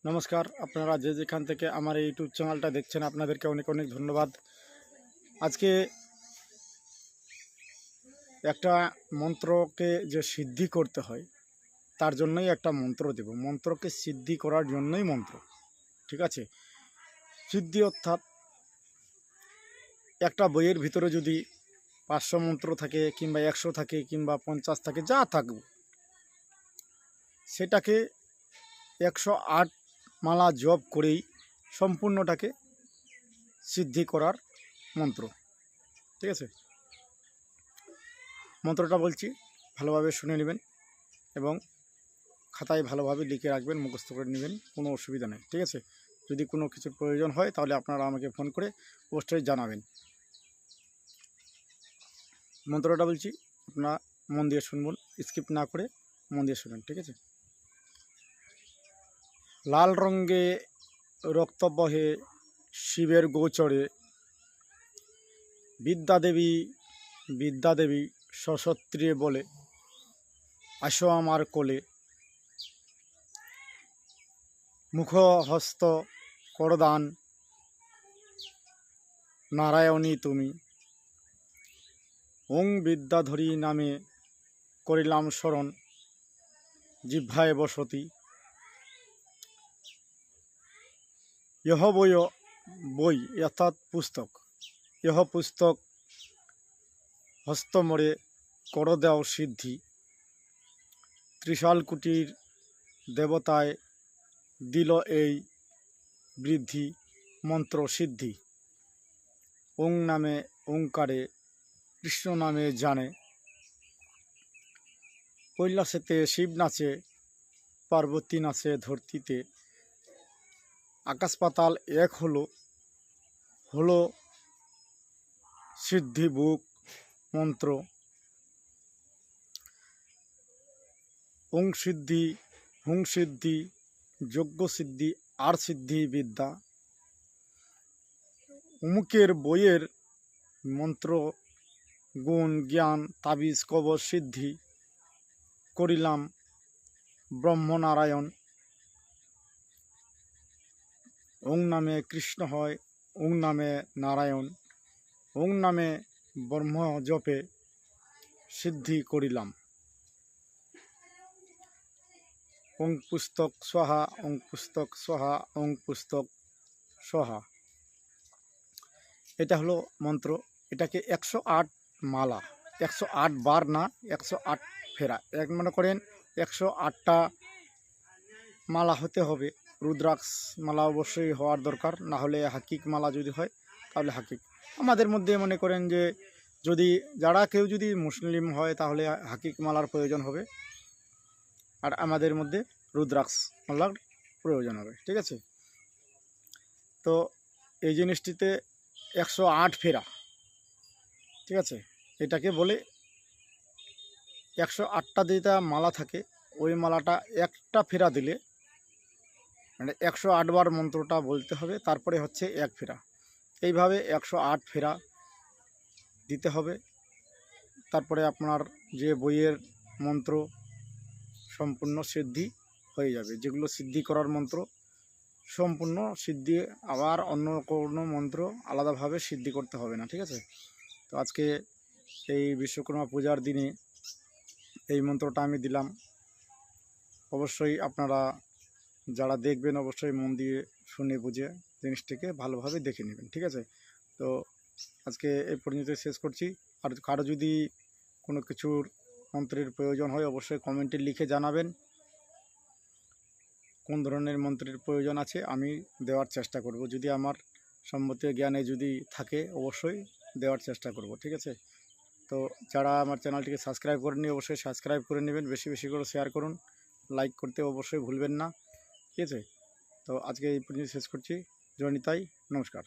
নমস্কার, আপনারা যে যেখান থেকে আমার এই ইউটিউব চ্যানেলটা দেখছেন আপনাদেরকে অনেক অনেক ধন্যবাদ। আজকে একটা মন্ত্রকে যে সিদ্ধি করতে হয় তার জন্যই একটা মন্ত্র দেব। মন্ত্রকে সিদ্ধি করার জন্যই মন্ত্র, ঠিক আছে? সিদ্ধি অর্থাৎ একটা বইয়ের ভিতরে যদি 500 মন্ত্র থাকে কিংবা 100 থাকে কিংবা 50 থাকে, যা থাকবে সেটাকে 108 মালা জপ করেই সম্পূর্ণটাকে সিদ্ধি করার মন্ত্র, ঠিক আছে? মন্ত্রটা বলছি, ভালোভাবে শুনে নেবেন এবং খাতায় ভালোভাবে লিখে রাখবেন, মুখস্থ করে নেবেন, কোনো অসুবিধা নেই, ঠিক আছে? যদি কোনো কিছুর প্রয়োজন হয় তাহলে আপনারা আমাকে ফোন করে অবশ্যই জানাবেন। মন্ত্রটা বলছি, আপনারা মন দিয়ে শুনবেন, স্কিপ না করে মন দিয়ে শুনুন, ঠিক আছে? লাল রঙে রক্ত বহে শিবের গোচরে, বিদ্যাদেবী সশস্ত্রী বলে, আসো আমার কোলে, মুখহস্ত করদান নারায়ণী তুমি, ওং বিদ্যাধরী নামে করিলাম স্মরণ, জিহ্বায় বসতি, ইহ বই অর্থাৎ পুস্তক, ইহ পুস্তক হস্তমরে কর দেও সিদ্ধি, ত্রিশাল কুটির দেবতায় দিল এই বৃদ্ধি, মন্ত্র সিদ্ধি, ওং নামে ওঙ্কারে কৃষ্ণ নামে জানে, কৈলাসেতে শিব নাচে পার্বতী নাচে ধরতিতে, আকাশ পাতাল এক হলো সিদ্ধি বুক মন্ত্র, ওং সিদ্ধি হুং সিদ্ধি যজ্ঞ সিদ্ধি আর সিদ্ধি বিদ্যা, অমুকের বইয়ের মন্ত্র গুণ জ্ঞান তাবিজ কবচ সিদ্ধি, করিলাম ব্রহ্মনারায়ণ, ওং নামে কৃষ্ণ হয় ওং নামে নারায়ণ, ওং নামে ব্রহ্ম জপে সিদ্ধি করিলাম, ওং পুস্তক স্বাহা ওং পুস্তক স্বাহা ওং পুস্তক স্বাহা। এটা হলো মন্ত্র। এটাকে 108 মালা, 108 বার না, 108 ফেরা, এক মনে করেন 108টা মালা হতে হবে। রুদ্রাক্ষ মালা অবশ্যই হওয়ার দরকার, না হলে হাকিক মালা যদি হয় তাহলে হাকিক। আমাদের মধ্যে মনে করেন যে যদি কেউ যদি মুসলিম হয় তাহলে হাকিক মালার প্রয়োজন হবে, আর আমাদের মধ্যে রুদ্রাক্ষ মালার প্রয়োজন হবে, ঠিক আছে? তো এই জিনিসটিতে 108 ফেরা, ঠিক আছে? এটাকে বলে 108টা যেটা মালা থাকে ওই মালাটা একটা ফেরা দিলে, মানে 108 বার মন্ত্রটা বলতে হবে, তারপরে হচ্ছে এক ফেরা। এইভাবে 108 ফেরা দিতে হবে। তারপরে আপনার যে বইয়ের মন্ত্র সম্পূর্ণ সিদ্ধি হয়ে যাবে। যেগুলো সিদ্ধি করার মন্ত্র সম্পূর্ণ সিদ্ধি, আবার অন্য কোনো মন্ত্র আলাদাভাবে সিদ্ধি করতে হবে না, ঠিক আছে? তো আজকে এই বিশ্বকর্মা পূজার দিনে এই মন্ত্রটা আমি দিলাম। অবশ্যই আপনারা যারা দেখবেন অবশ্যই মন দিয়ে শুনে বুঝে জিনিসটিকে ভালোভাবে দেখে নেবেন, ঠিক আছে? তো আজকে এই পর্যন্ত শেষ করছি। আর কারো যদি কোনো কিছুর মন্ত্রের প্রয়োজন হয় অবশ্যই কমেন্টে লিখে জানাবেন কোন ধরনের মন্ত্রের প্রয়োজন আছে, আমি দেওয়ার চেষ্টা করব। যদি আমার সম্মতি জ্ঞানে যদি থাকে অবশ্যই দেওয়ার চেষ্টা করব, ঠিক আছে? তো যারা আমার চ্যানেলটিকে সাবস্ক্রাইব করেননি অবশ্যই সাবস্ক্রাইব করে নেবেন, বেশি বেশি করে শেয়ার করুন, লাইক করতে অবশ্যই ভুলবেন না, ঠিক আছে? তো আজকে এই পর্যন্ত শেষ করছি। জয় নিতাই, নমস্কার।